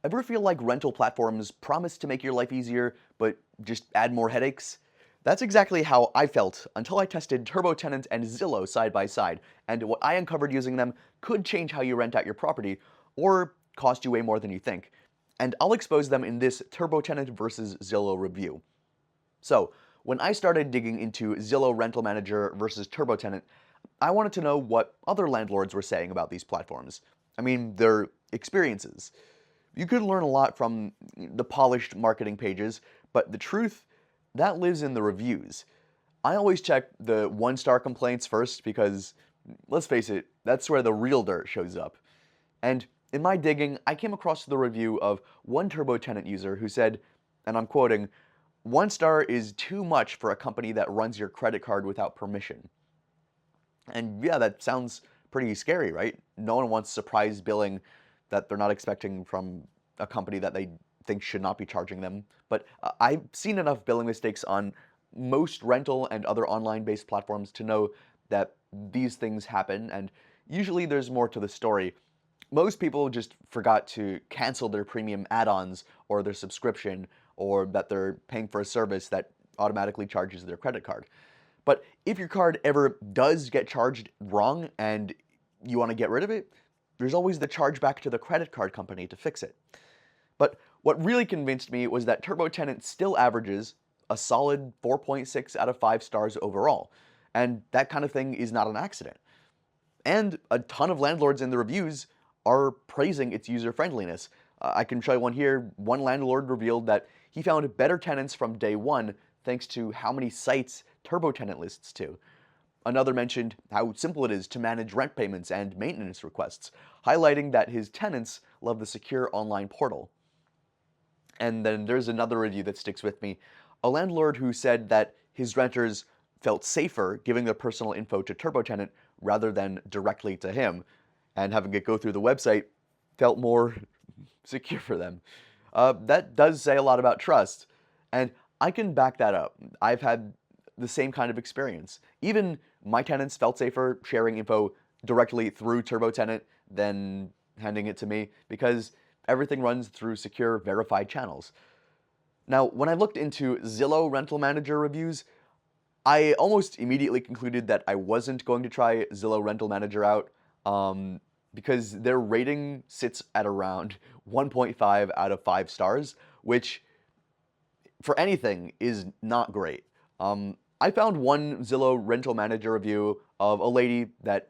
Ever feel like rental platforms promise to make your life easier, but just add more headaches? That's exactly how I felt until I tested TurboTenant and Zillow side by side, and what I uncovered using them could change how you rent out your property, or cost you way more than you think. And I'll expose them in this TurboTenant vs Zillow review. So, when I started digging into Zillow Rental Manager versus TurboTenant, I wanted to know what other landlords were saying about these platforms. I mean, their experiences. You could learn a lot from the polished marketing pages, but the truth, that lives in the reviews. I always check the one-star complaints first because, let's face it, that's where the real dirt shows up. And in my digging, I came across the review of one TurboTenant user who said, and I'm quoting, "One star is too much for a company that runs your credit card without permission." And yeah, that sounds pretty scary, right? No one wants surprise billing that they're not expecting from a company that they think should not be charging them. But I've seen enough billing mistakes on most rental and other online-based platforms to know that these things happen, and usually there's more to the story. Most people just forgot to cancel their premium add-ons or their subscription, or that they're paying for a service that automatically charges their credit card. But if your card ever does get charged wrong and you want to get rid of it, there's always the chargeback to the credit card company to fix it. But what really convinced me was that TurboTenant still averages a solid 4.6 out of 5 stars overall, and that kind of thing is not an accident. And a ton of landlords in the reviews are praising its user-friendliness. I can show you one here. One landlord revealed that he found better tenants from day one thanks to how many sites TurboTenant lists to. Another mentioned how simple it is to manage rent payments and maintenance requests, highlighting that his tenants love the secure online portal. And then there's another review that sticks with me. A landlord who said that his renters felt safer giving their personal info to TurboTenant rather than directly to him, and having it go through the website felt more secure for them. That does say a lot about trust, and I can back that up. I've had the same kind of experience. Even my tenants felt safer sharing info directly through TurboTenant than handing it to me because everything runs through secure, verified channels. Now, when I looked into Zillow Rental Manager reviews, I almost immediately concluded that I wasn't going to try Zillow Rental Manager out because their rating sits at around 1.5 out of 5 stars, which for anything is not great. I found one Zillow Rental Manager review of a lady that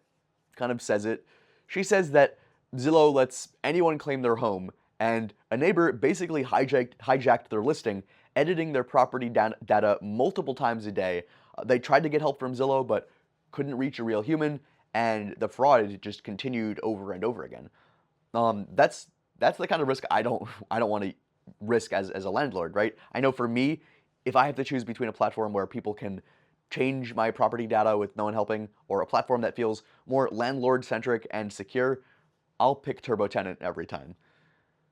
kind of says it. She says that Zillow lets anyone claim their home, and a neighbor basically hijacked their listing, editing their property data multiple times a day. They tried to get help from Zillow, but couldn't reach a real human, and the fraud just continued over and over again. That's the kind of risk I don't want to risk as a landlord, right? I know for me, if I have to choose between a platform where people can change my property data with no one helping, or a platform that feels more landlord-centric and secure, I'll pick TurboTenant every time.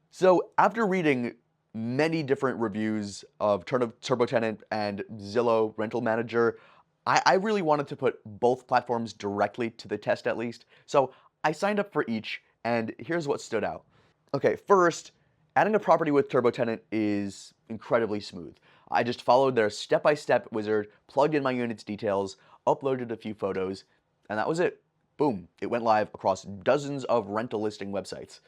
So after reading many different reviews of TurboTenant and Zillow Rental Manager, I really wanted to put both platforms directly to the test at least. So I signed up for each, and here's what stood out. Okay, first, adding a property with TurboTenant is incredibly smooth. I just followed their step-by-step wizard, plugged in my unit's details, uploaded a few photos, and that was it. Boom, it went live across dozens of rental listing websites.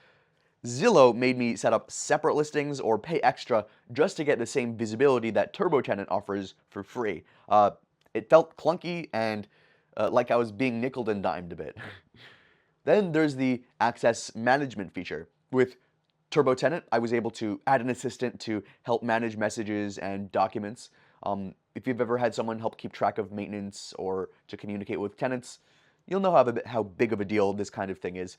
Zillow made me set up separate listings or pay extra just to get the same visibility that TurboTenant offers for free. It felt clunky and like I was being nickeled and dimed a bit. Then there's the access management feature. With TurboTenant, I was able to add an assistant to help manage messages and documents. If you've ever had someone help keep track of maintenance or to communicate with tenants, you'll know how big of a deal this kind of thing is.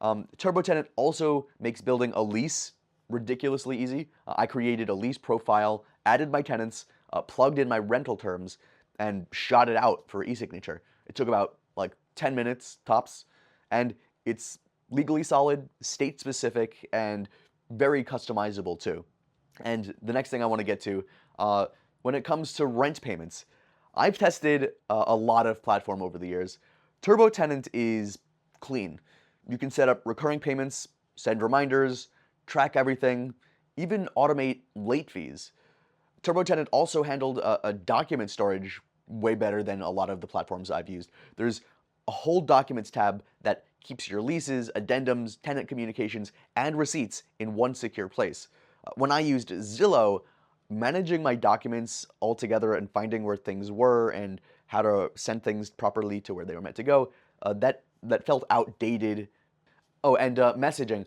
TurboTenant also makes building a lease ridiculously easy. I created a lease profile, added my tenants, plugged in my rental terms, and shot it out for e-signature. It took about like 10 minutes tops, and it's legally solid, state-specific, and very customizable too. And the next thing I want to get to, when it comes to rent payments, I've tested a lot of platform over the years. TurboTenant is clean. You can set up recurring payments, send reminders, track everything, even automate late fees. TurboTenant also handled a document storage way better than a lot of the platforms I've used. There's a whole documents tab that keeps your leases, addendums, tenant communications, and receipts in one secure place. When I used Zillow, managing my documents all together and finding where things were and how to send things properly to where they were meant to go, that felt outdated. Oh, and messaging.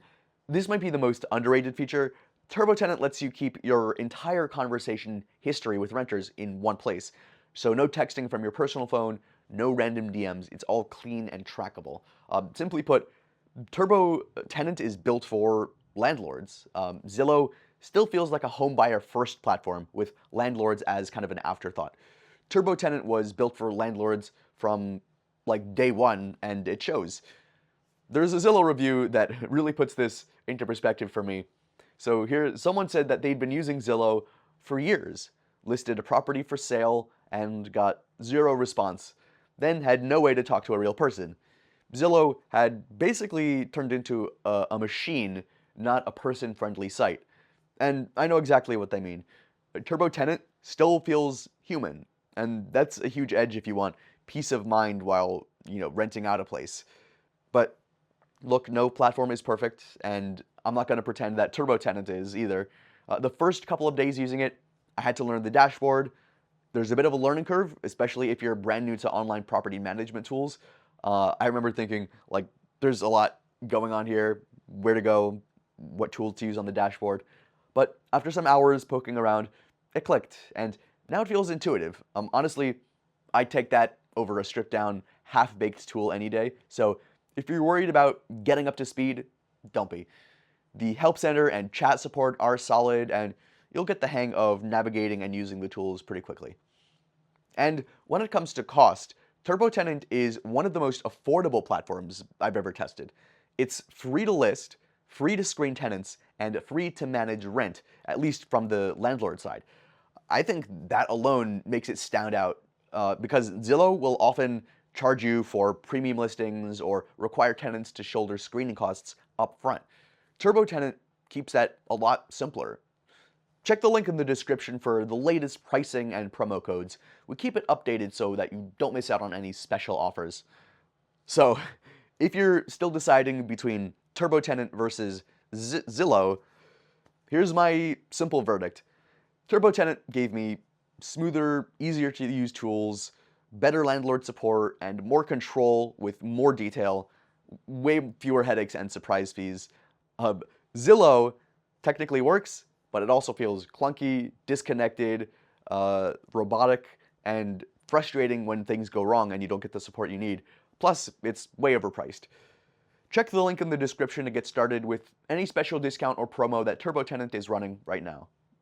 This might be the most underrated feature. TurboTenant lets you keep your entire conversation history with renters in one place. So no texting from your personal phone, no random DMs. It's all clean and trackable. Simply put, TurboTenant is built for landlords. Zillow still feels like a home buyer first platform with landlords as kind of an afterthought. TurboTenant was built for landlords from like day one, and it shows. There's a Zillow review that really puts this into perspective for me. So here, someone said that they'd been using Zillow for years, listed a property for sale, and got zero response, then had no way to talk to a real person. Zillow had basically turned into a machine, not a person-friendly site. And I know exactly what they mean. TurboTenant still feels human, and that's a huge edge if you want peace of mind while, renting out a place. But look, no platform is perfect, and I'm not going to pretend that TurboTenant is either. The first couple of days using it, I had to learn the dashboard. There's a bit of a learning curve, especially if you're brand new to online property management tools. I remember thinking, like, there's a lot going on here, where to go, what tools to use on the dashboard. But after some hours poking around, it clicked, and now it feels intuitive. Honestly, I take that over a stripped-down, half-baked tool any day. So if you're worried about getting up to speed, don't be. The help center and chat support are solid, and you'll get the hang of navigating and using the tools pretty quickly. And when it comes to cost, TurboTenant is one of the most affordable platforms I've ever tested. It's free to list, free to screen tenants, and free to manage rent, at least from the landlord side. I think that alone makes it stand out because Zillow will often charge you for premium listings or require tenants to shoulder screening costs up front. TurboTenant keeps that a lot simpler. Check the link in the description for the latest pricing and promo codes. We keep it updated so that you don't miss out on any special offers. So, if you're still deciding between TurboTenant versus Zillow, here's my simple verdict. TurboTenant gave me smoother, easier to use tools, better landlord support, and more control with more detail, way fewer headaches and surprise fees. Zillow technically works, but it also feels clunky, disconnected, robotic, and frustrating when things go wrong and you don't get the support you need. Plus, it's way overpriced. Check the link in the description to get started with any special discount or promo that TurboTenant is running right now.